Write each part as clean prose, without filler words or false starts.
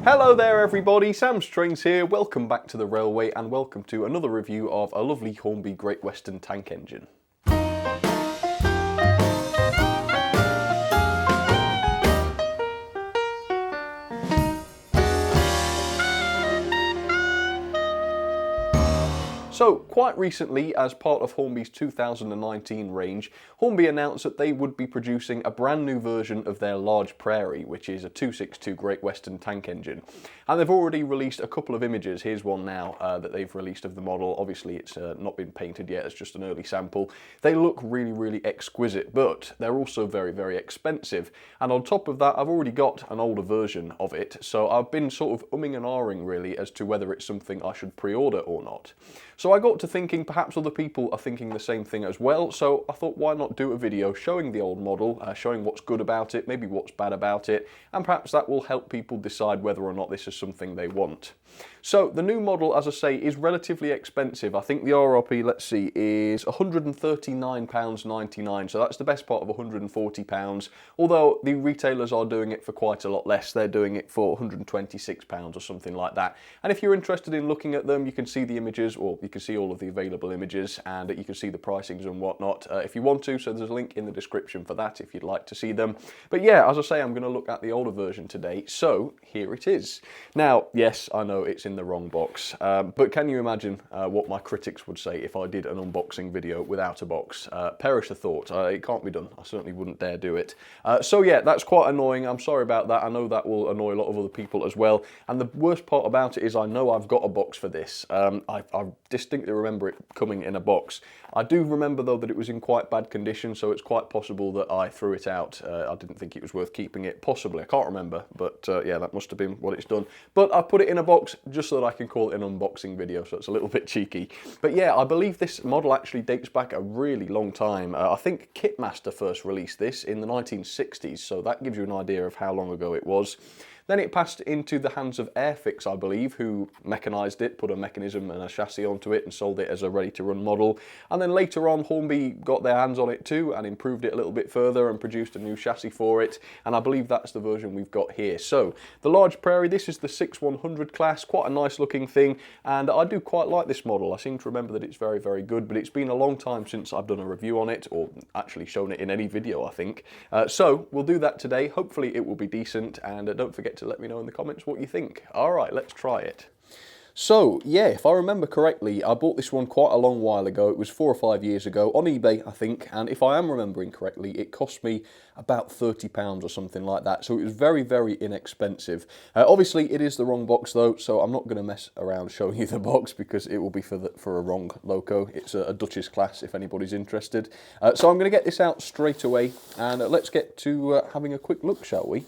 Hello there everybody, Sam's Trains here, welcome back to the railway and welcome to another review of a lovely Hornby Great Western tank engine. So, quite recently, as part of Hornby's 2019 range, Hornby announced that they would be producing a brand new version of their Large Prairie, which is a 262 Great Western tank engine. And they've already released a couple of images. Here's one now that they've released of the model. Obviously, it's not been painted yet, it's just an early sample. They look really, really exquisite, but they're also very, very expensive. And on top of that, I've already got an older version of it, so I've been sort of umming and ahhing really as to whether it's something I should pre-order or not. So I got to thinking perhaps other people are thinking the same thing as well, so I thought why not do a video showing the old model, showing what's good about it, maybe what's bad about it, and perhaps that will help people decide whether or not this is something they want. So the new model, as I say, is relatively expensive. I think the RRP, let's see, is £139.99, so that's the best part of £140, although the retailers are doing it for quite a lot less. They're doing it for £126 or something like that. And if you're interested in looking at them, you can see the images, or you can see all of the available images, and you can see the pricings and whatnot if you want to, so there's a link in the description for that if you'd like to see them. But yeah, as I say, I'm going to look at the older version today, so here it is. Now, yes, I know it's in the wrong box, but can you imagine what my critics would say if I did an unboxing video without a box? Perish the thought. It can't be done. I certainly wouldn't dare do it. So yeah, that's quite annoying. I'm sorry about that. I know that will annoy a lot of other people as well, and the worst part about it is I know I've got a box for this. I distinctly remember it coming in a box. I do remember though that it was in quite bad condition, so it's quite possible that I threw it out. I didn't think it was worth keeping it, possibly. I can't remember, but yeah, that must have been what it's done. But I put it in a box just so that I can call it an unboxing video, so it's a little bit cheeky. But yeah, I believe this model actually dates back a really long time. I think Kitmaster first released this in the 1960s, so that gives you an idea of how long ago it was. Then it passed into the hands of Airfix, I believe, who mechanised it, put a mechanism and a chassis onto it and sold it as a ready-to-run model. And then later on, Hornby got their hands on it too and improved it a little bit further and produced a new chassis for it. And I believe that's the version we've got here. So, the Large Prairie, this is the 6100 class, quite a nice looking thing. And I do quite like this model. I seem to remember that it's very, very good, but it's been a long time since I've done a review on it, or actually shown it in any video, I think. So, we'll do that today. Hopefully it will be decent, and don't forget to let me know in the comments what you think. Alright, let's try it. So, yeah, if I remember correctly, I bought this one quite a long while ago. It was 4 or 5 years ago on eBay, I think, and if I am remembering correctly, it cost me about £30 or something like that, so it was very, very inexpensive. Obviously, it is the wrong box though, so I'm not going to mess around showing you the box because it will be for a wrong loco. It's a Duchess class if anybody's interested. So I'm going to get this out straight away, and let's get to having a quick look, shall we?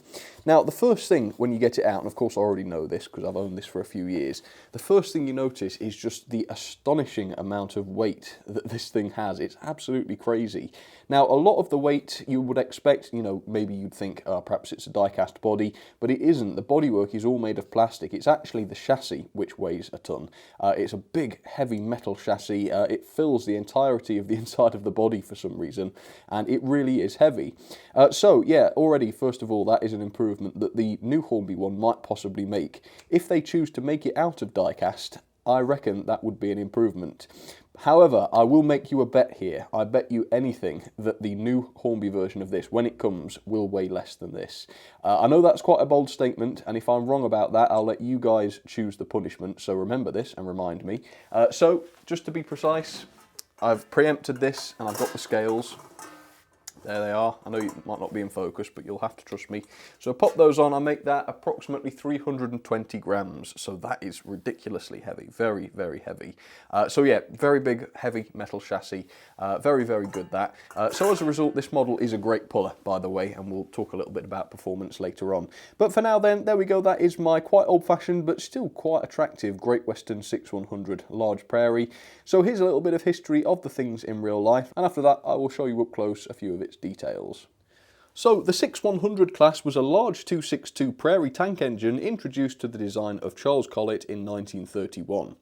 Now, the first thing when you get it out, and of course I already know this because I've owned this for a few years, the first thing you notice is just the astonishing amount of weight that this thing has. It's absolutely crazy. Now, a lot of the weight you would expect, you know, maybe you'd think perhaps it's a die-cast body, but it isn't. The bodywork is all made of plastic. It's actually the chassis which weighs a ton. It's a big, heavy metal chassis. It fills the entirety of the inside of the body for some reason, and it really is heavy. So, yeah, already, first of all, that is an improvement that the new Hornby one might possibly make. If they choose to make it out of die-cast, I reckon that would be an improvement. However, I will make you a bet here. I bet you anything that the new Hornby version of this, when it comes, will weigh less than this. I know that's quite a bold statement, and if I'm wrong about that, I'll let you guys choose the punishment, so remember this and remind me. So, just to be precise, I've preempted this, and I've got the scales. There they are. I know you might not be in focus, but you'll have to trust me. So pop those on. I make that approximately 320 grams. So that is ridiculously heavy. Very, very heavy. So yeah, very big, heavy metal chassis. Very, very good that. So as a result, this model is a great puller, by the way, and we'll talk a little bit about performance later on. But for now then, there we go. That is my quite old-fashioned, but still quite attractive Great Western 6100 Large Prairie. So here's a little bit of history of the things in real life, and after that, I will show you up close a few of its details. So, the 6100 class was a large 262 Prairie tank engine introduced to the design of Charles Collett in 1931.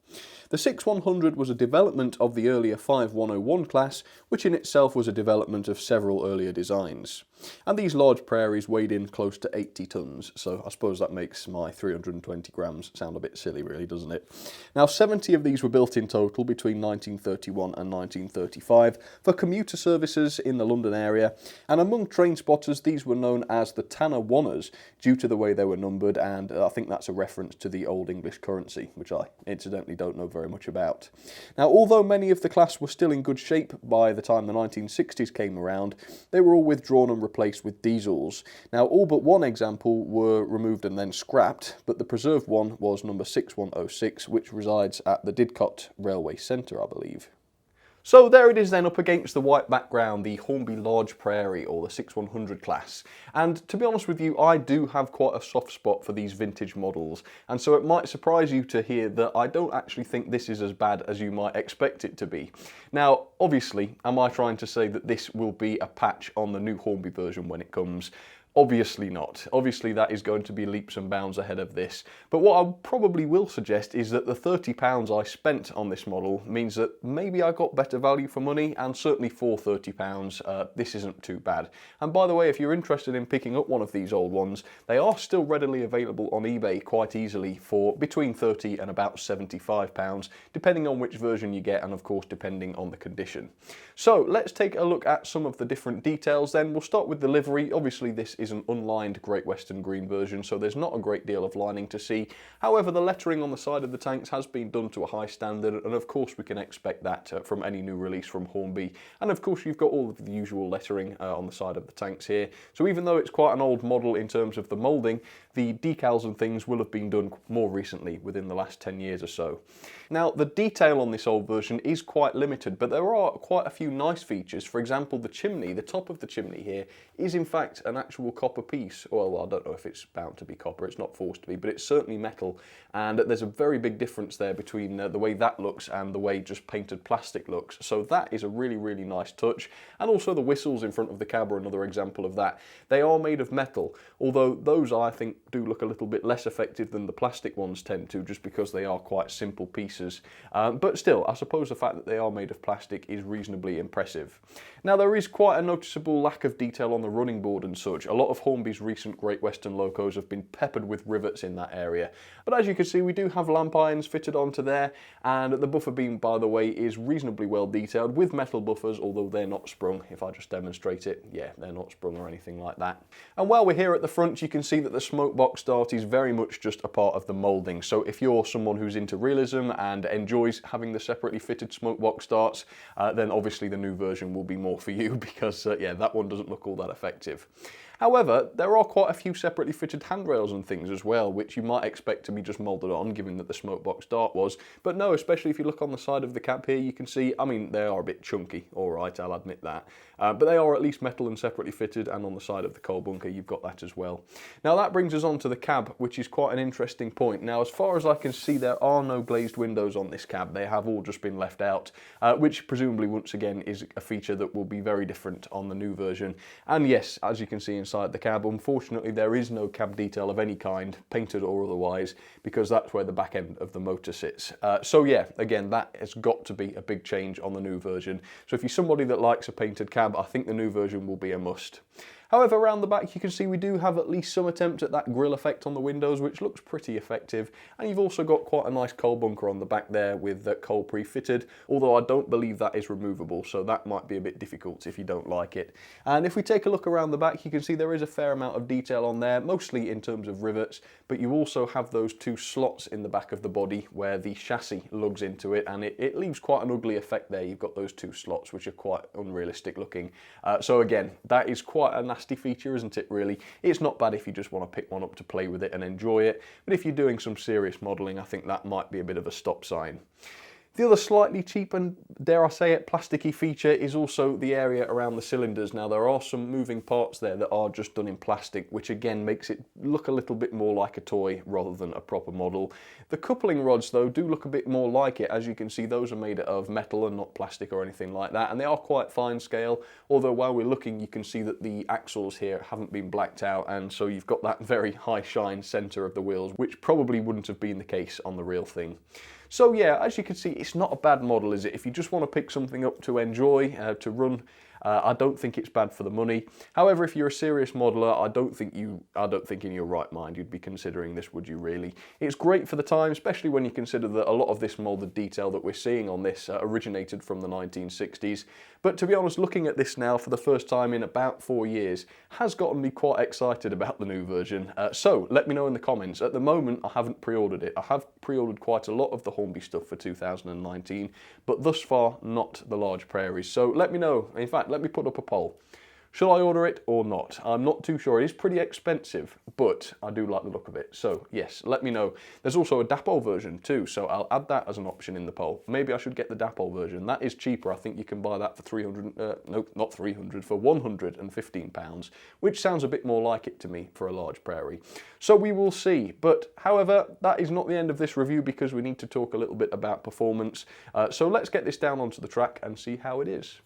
The 6100 was a development of the earlier 5101 class, which in itself was a development of several earlier designs. And these large prairies weighed in close to 80 tonnes, so I suppose that makes my 320 grams sound a bit silly really, doesn't it? Now 70 of these were built in total between 1931 and 1935 for commuter services in the London area, and among train spotters these were known as the Tanner Wanners due to the way they were numbered, and I think that's a reference to the Old English currency, which I incidentally don't know very much about. Now although many of the class were still in good shape by the time the 1960s came around, they were all withdrawn and replaced with diesels. Now all but one example were removed and then scrapped, but the preserved one was number 6106, which resides at the Didcot Railway Centre, I believe. So there it is then up against the white background, the Hornby Large Prairie, or the 6100 class. And to be honest with you, I do have quite a soft spot for these vintage models, and so it might surprise you to hear that I don't actually think this is as bad as you might expect it to be. Now, obviously, am I trying to say that this will be a patch on the new Hornby version when it comes? Obviously not. Obviously that is going to be leaps and bounds ahead of this. But what I probably will suggest is that the £30 I spent on this model means that maybe I got better value for money, and certainly for £30 this isn't too bad. And by the way, if you're interested in picking up one of these old ones, they are still readily available on eBay quite easily for between £30 and about £75, depending on which version you get and of course depending on the condition. So let's take a look at some of the different details then. We'll start with the livery. Obviously this is an unlined Great Western Green version, so there's not a great deal of lining to see. However, the lettering on the side of the tanks has been done to a high standard, and of course we can expect that from any new release from Hornby. And of course you've got all of the usual lettering on the side of the tanks here. So even though it's quite an old model in terms of the moulding, the decals and things will have been done more recently, within the last 10 years or so. Now the detail on this old version is quite limited, but there are quite a few nice features. For example, the chimney, the top of the chimney here, is in fact an actual copper piece. Well, I don't know if it's bound to be copper, it's not forced to be, but it's certainly metal, and there's a very big difference there between the way that looks and the way just painted plastic looks. So that is a really, really nice touch. And also the whistles in front of the cab are another example of that. They are made of metal, although those I think do look a little bit less effective than the plastic ones tend to, just because they are quite simple pieces. But still, I suppose the fact that they are made of plastic is reasonably impressive. Now there is quite a noticeable lack of detail on the running board and such. A lot of Hornby's recent Great Western locos have been peppered with rivets in that area. But as you can see, we do have lamp irons fitted onto there, and the buffer beam, by the way, is reasonably well detailed with metal buffers, although they're not sprung. If I just demonstrate it, yeah, they're not sprung or anything like that. And while we're here at the front, you can see that the smoke box dart is very much just a part of the moulding. So if you're someone who's into realism and enjoys having the separately fitted smoke box darts, then obviously the new version will be more for you, because yeah, that one doesn't look all that effective. However, there are quite a few separately fitted handrails and things as well, which you might expect to be just moulded on, given that the smokebox dart was. But no, especially if you look on the side of the cap here, you can see, I mean, they are a bit chunky, alright, I'll admit that. But they are at least metal and separately fitted, and on the side of the coal bunker you've got that as well. Now that brings us on to the cab, which is quite an interesting point. Now as far as I can see, there are no glazed windows on this cab. They have all just been left out, which presumably once again is a feature that will be very different on the new version. And yes, as you can see inside the cab, unfortunately there is no cab detail of any kind, painted or otherwise, because that's where the back end of the motor sits. So yeah, again, that has got to be a big change on the new version. So if you're somebody that likes a painted cab, I think the new version will be a must. However, around the back you can see we do have at least some attempt at that grille effect on the windows, which looks pretty effective, and you've also got quite a nice coal bunker on the back there with the coal pre-fitted, although I don't believe that is removable, so that might be a bit difficult if you don't like it. And if we take a look around the back, you can see there is a fair amount of detail on there, mostly in terms of rivets, but you also have those two slots in the back of the body where the chassis lugs into it, and it leaves quite an ugly effect there. You've got those two slots which are quite unrealistic looking. So again, that is quite a nasty feature, isn't it, really? It's not bad if you just want to pick one up to play with it and enjoy it, but if you're doing some serious modelling, I think that might be a bit of a stop sign. The other slightly cheap and, dare I say it, plasticky feature is also the area around the cylinders. Now there are some moving parts there that are just done in plastic, which again makes it look a little bit more like a toy rather than a proper model. The coupling rods though do look a bit more like it. As you can see, those are made of metal and not plastic or anything like that, and they are quite fine scale, although while we're looking you can see that the axles here haven't been blacked out, and so you've got that very high shine centre of the wheels, which probably wouldn't have been the case on the real thing. So yeah, as you can see, it's not a bad model, is it? If you just want to pick something up to enjoy, to run, I don't think it's bad for the money. However, if you're a serious modeler, I don't think in your right mind you'd be considering this, would you really? It's great for the time, especially when you consider that a lot of this molded detail that we're seeing on this originated from the 1960s. But to be honest, looking at this now for the first time in about 4 years has gotten me quite excited about the new version. So let me know in the comments. At the moment, I haven't pre-ordered it. I have pre-ordered quite a lot of the Hornby stuff for 2019, but thus far not the Large Prairies. So let me know. In fact, let me put up a poll. Should I order it or not? I'm not too sure. It is pretty expensive, but I do like the look of it. So yes, let me know. There's also a dapol version too, so I'll add that as an option in the poll. Maybe I should get the dapol version. That is cheaper. I think you can buy that for for £115, which sounds a bit more like it to me for a Large Prairie. So we will see. But however, that is not the end of this review because we need to talk a little bit about performance. So let's get this down onto the track and see how it is.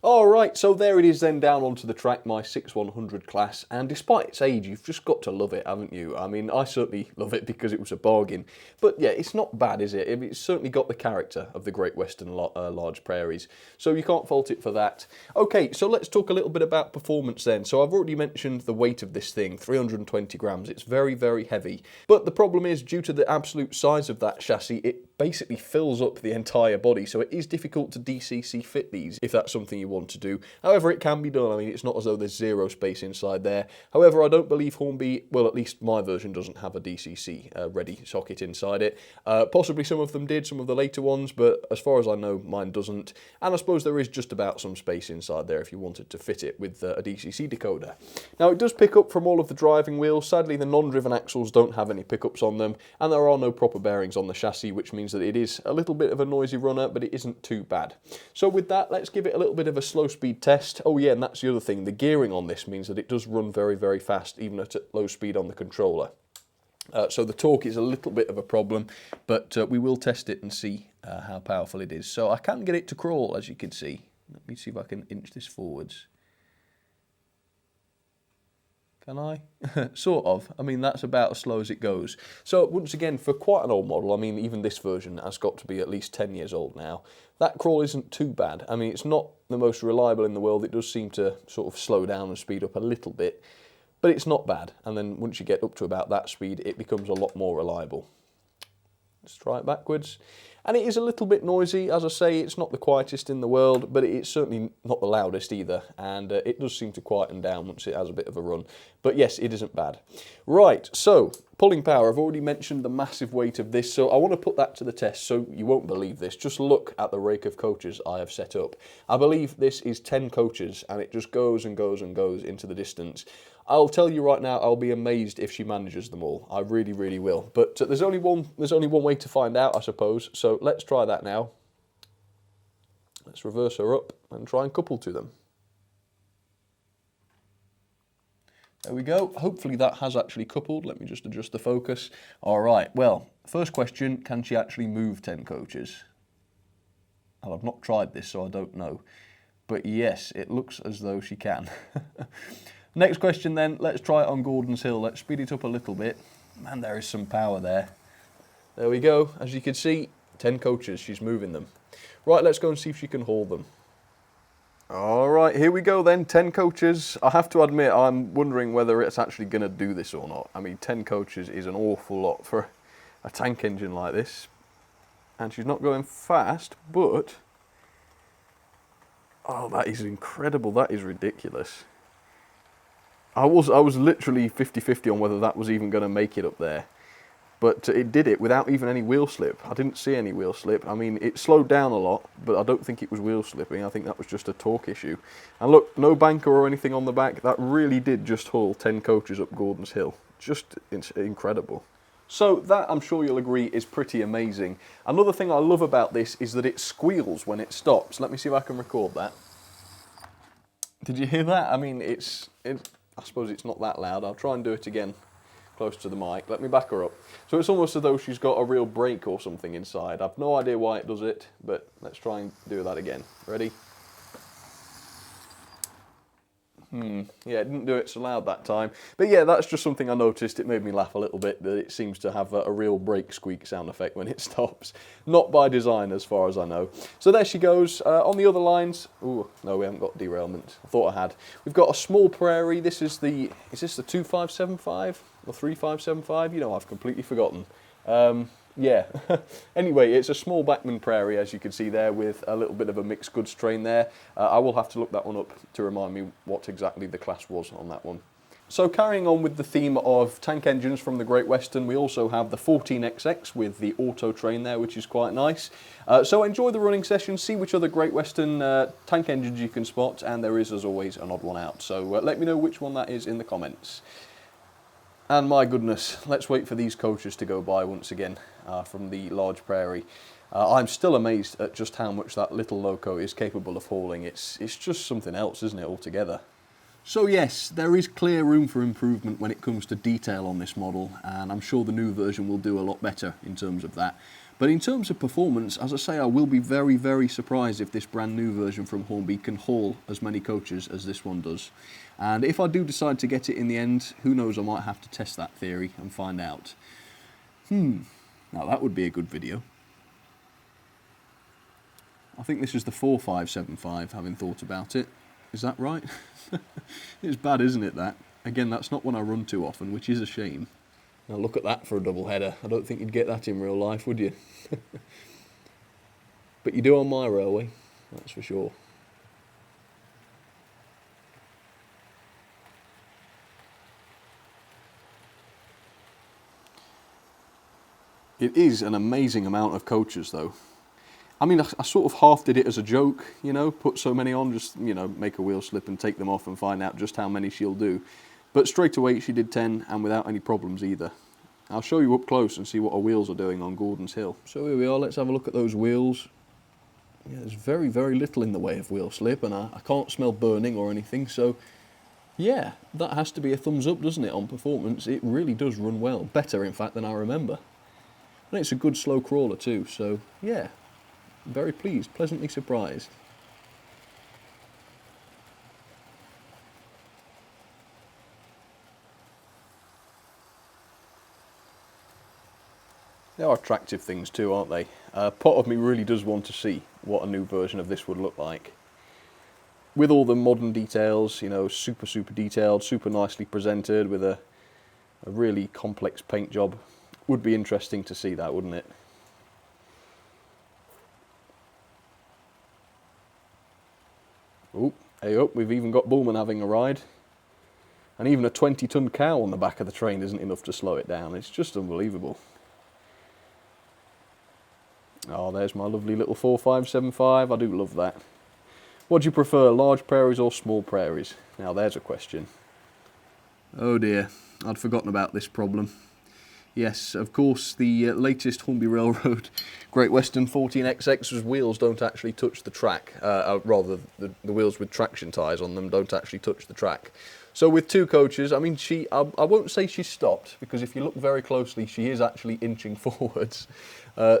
Alright, so there it is then down onto the track, my 6100 class, and despite its age, you've just got to love it, haven't you? I mean, I certainly love it because it was a bargain, but yeah, it's not bad, is it? It's certainly got the character of the Great Western Large Prairies, so you can't fault it for that. Okay, so let's talk a little bit about performance then. So I've already mentioned the weight of this thing, 320 grams. It's very, very heavy, but the problem is, due to the absolute size of that chassis, it basically fills up the entire body, so it is difficult to DCC fit these if that's something you want to do. However, it can be done. I mean, it's not as though there's zero space inside there. However, I don't believe Hornby, well, at least my version doesn't have a DCC ready socket inside it. Possibly some of them did, some of the later ones, but as far as I know, mine doesn't. And I suppose there is just about some space inside there if you wanted to fit it with a DCC decoder. Now, it does pick up from all of the driving wheels. Sadly, the non-driven axles don't have any pickups on them, and there are no proper bearings on the chassis, which means that it is a little bit of a noisy runner, but it isn't too bad. So with that, let's give it a little bit of a slow speed test. Oh yeah, and that's the other thing. The gearing on this means that it does run very, very fast, even at low speed on the controller. So the torque is a little bit of a problem, but we will test it and see how powerful it is. So I can get it to crawl, as you can see. Let me see if I can inch this forwards. Can I? Sort of. I mean, that's about as slow as it goes. So once again, for quite an old model, I mean, even this version has got to be at least 10 years old now. That crawl isn't too bad. I mean, it's not the most reliable in the world. It does seem to sort of slow down and speed up a little bit, but it's not bad. And then once you get up to about that speed, it becomes a lot more reliable. Let's try it backwards. And it is a little bit noisy. As I say, it's not the quietest in the world, but it's certainly not the loudest either. And it does seem to quieten down once it has a bit of a run. But yes, it isn't bad. Right, so pulling power. I've already mentioned the massive weight of this, so I want to put that to the test, so you won't believe this. Just look at the rake of coaches I have set up. I believe this is 10 coaches, and it just goes and goes and goes into the distance. I'll tell you right now, I'll be amazed if she manages them all. I really, really will. But there's only one way to find out, I suppose. So let's try that now. Let's reverse her up and try and couple to them. There we go. Hopefully that has actually coupled. Let me just adjust the focus. All right. Well, first question, can she actually move 10 coaches? Well, I've not tried this, so I don't know. But yes, it looks as though she can. Next question then, let's try it on Gordon's Hill. Let's speed it up a little bit. Man, there is some power there. There we go. As you can see, 10 coaches, she's moving them. Right, let's go and see if she can haul them. All right, here we go then, 10 coaches. I have to admit, I'm wondering whether it's actually going to do this or not. I mean, 10 coaches is an awful lot for a tank engine like this. And she's not going fast, but... oh, that is incredible. That is ridiculous. I was literally 50-50 on whether that was even going to make it up there. But it did it without even any wheel slip. I didn't see any wheel slip. I mean, it slowed down a lot, but I don't think it was wheel slipping. I think that was just a torque issue. And look, no banker or anything on the back. That really did just haul 10 coaches up Gordon's Hill. Just incredible. So that, I'm sure you'll agree, is pretty amazing. Another thing I love about this is that it squeals when it stops. Let me see if I can record that. Did you hear that? I mean, I suppose it's not that loud. I'll try and do it again close to the mic. Let me back her up. So it's almost as though she's got a real brake or something inside. I've no idea why it does it, but let's try and do that again. Ready? Yeah, it didn't do it so loud that time. But yeah, that's just something I noticed. It made me laugh a little bit that it seems to have a real brake squeak sound effect when it stops. Not by design as far as I know. So there she goes. On the other lines, ooh, no, we haven't got derailment. I thought I had. We've got a small prairie. This is the 2575 or 3575? You know, I've completely forgotten. Yeah, anyway, it's a small Backman Prairie, as you can see there, with a little bit of a mixed goods train there. I will have to look that one up to remind me what exactly the class was on that one. So carrying on with the theme of tank engines from the Great Western, we also have the 14XX with the auto train there, which is quite nice. So enjoy the running session, see which other Great Western tank engines you can spot, and there is, as always, an odd one out. So let me know which one that is in the comments. And my goodness, let's wait for these coaches to go by once again from the Large Prairie. I'm still amazed at just how much that little loco is capable of hauling. It's just something else, isn't it, altogether? So yes, there is clear room for improvement when it comes to detail on this model, and I'm sure the new version will do a lot better in terms of that. But in terms of performance, as I say, I will be very, very surprised if this brand new version from Hornby can haul as many coaches as this one does. And if I do decide to get it in the end, who knows, I might have to test that theory and find out. Now that would be a good video. I think this is the 4575, having thought about it. Is that right? It's bad, isn't it, that? Again, that's not one I run too often, which is a shame. Now look at that for a double header. I don't think you'd get that in real life, would you? But you do on my railway, that's for sure. It is an amazing amount of coaches though. I mean, I sort of half did it as a joke, you know, put so many on, just, you know, make a wheel slip and take them off and find out just how many she'll do. But straight away she did 10 and without any problems either. I'll show you up close and see what her wheels are doing on Gordon's Hill. So here we are, let's have a look at those wheels. Yeah, there's very, very little in the way of wheel slip, and I can't smell burning or anything, so yeah, that has to be a thumbs up, doesn't it, on performance. It really does run well, better in fact than I remember. And it's a good slow crawler too, so yeah, very pleased, pleasantly surprised. They are attractive things too, aren't they? Part of me really does want to see what a new version of this would look like. With all the modern details, you know, super detailed, super nicely presented, with a really complex paint job. Would be interesting to see that, wouldn't it? Oh, hey up, we've even got Bullman having a ride. And even a 20-ton cow on the back of the train isn't enough to slow it down. It's just unbelievable. Oh, there's my lovely little 4575. I do love that. What do you prefer, large prairies or small prairies? Now there's a question. Oh dear, I'd forgotten about this problem. Yes, of course, the latest Hornby Railroad Great Western 14XX's wheels don't actually touch the track. Rather, the wheels with traction tyres on them don't actually touch the track. So with two coaches, I mean, I won't say she stopped, because if you look very closely, she is actually inching forwards.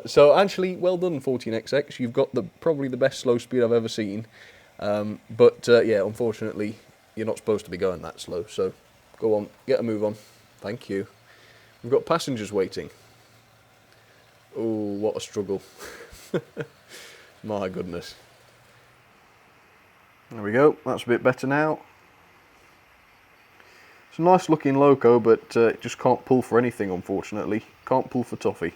So actually, well done 14XX, you've got probably the best slow speed I've ever seen. But yeah, unfortunately, you're not supposed to be going that slow, so go on, get a move on. Thank you. We've got passengers waiting. Oh, what a struggle. My goodness. There we go, that's a bit better now. It's a nice looking loco, but it just can't pull for anything, unfortunately. Can't pull for toffee.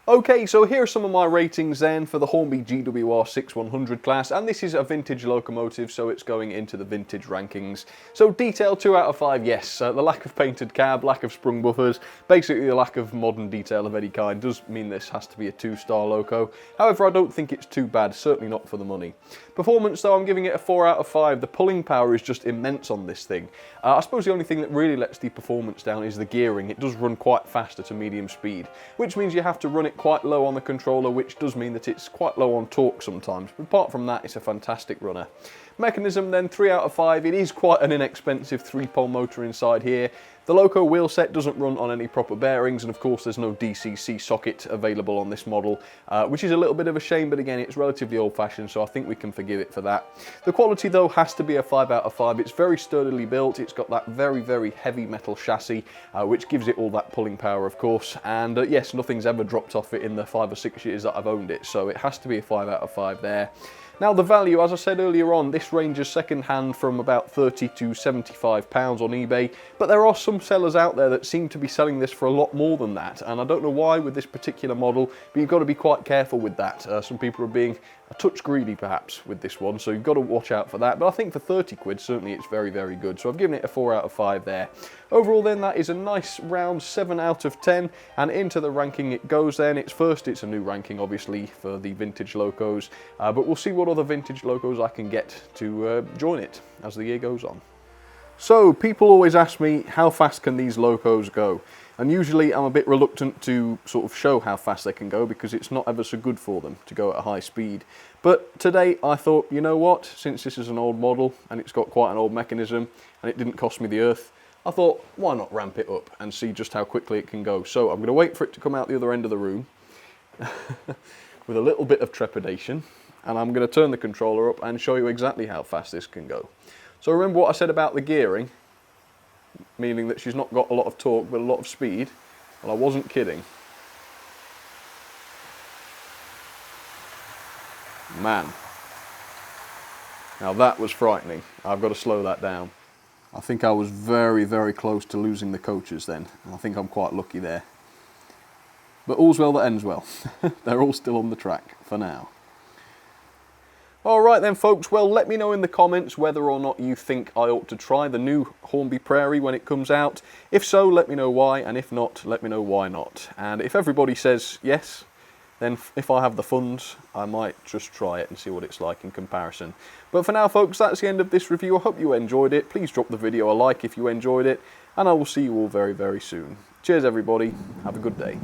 Okay, so here are some of my ratings then for the Hornby GWR 6100 class, and this is a vintage locomotive, so it's going into the vintage rankings. So detail 2 out of 5, yes. The lack of painted cab, lack of sprung buffers, basically the lack of modern detail of any kind does mean this has to be a 2-star loco. However, I don't think it's too bad, certainly not for the money. Performance though, I'm giving it a 4 out of 5. The pulling power is just immense on this thing. I suppose the only thing that really lets the performance down is the gearing. It does run quite fast at a medium speed, which means you have to run it quite low on the controller, which does mean that it's quite low on torque sometimes. But apart from that, it's a fantastic runner. Mechanism then, 3 out of 5. It is quite an inexpensive 3-pole motor inside here. The Loco wheel set doesn't run on any proper bearings, and of course there's no DCC socket available on this model, which is a little bit of a shame, but again it's relatively old-fashioned, so I think we can forgive it for that. The quality though has to be a 5 out of 5. It's very sturdily built, it's got that very heavy metal chassis, which gives it all that pulling power of course, and yes, nothing's ever dropped off it in the 5 or 6 years that I've owned it, so it has to be a 5 out of 5 there. Now the value, as I said earlier on, this ranges second hand from about £30 to £75 on eBay, but there are some sellers out there that seem to be selling this for a lot more than that, and I don't know why with this particular model, but you've got to be quite careful with that. Some people are being a touch greedy perhaps with this one, so you've got to watch out for that, but I think for 30 quid certainly it's very good, so I've given it a 4 out of 5 there. Overall then, that is a nice round 7 out of 10, and into the ranking it goes then. It's a new ranking obviously for the vintage Locos, but we'll see what other vintage Locos I can get to join it as the year goes on. So people always ask me, how fast can these Locos go? And usually I'm a bit reluctant to sort of show how fast they can go because it's not ever so good for them to go at a high speed. But today I thought, you know what, since this is an old model and it's got quite an old mechanism and it didn't cost me the earth, I thought, why not ramp it up and see just how quickly it can go. So I'm going to wait for it to come out the other end of the room with a little bit of trepidation, and I'm going to turn the controller up and show you exactly how fast this can go. So remember what I said about the gearing, meaning that she's not got a lot of torque but a lot of speed? Well, I wasn't kidding. Man, now that was frightening. I've got to slow that down. I think I was very close to losing the coaches then. I think I'm quite lucky there. But all's well that ends well. They're all still on the track for now. Alright then folks, well let me know in the comments whether or not you think I ought to try the new Hornby Prairie when it comes out. If so, let me know why, and if not, let me know why not. And if everybody says yes, then if I have the funds, I might just try it and see what it's like in comparison. But for now folks, that's the end of this review. I hope you enjoyed it. Please drop the video a like if you enjoyed it, and I will see you all very soon. Cheers everybody, have a good day.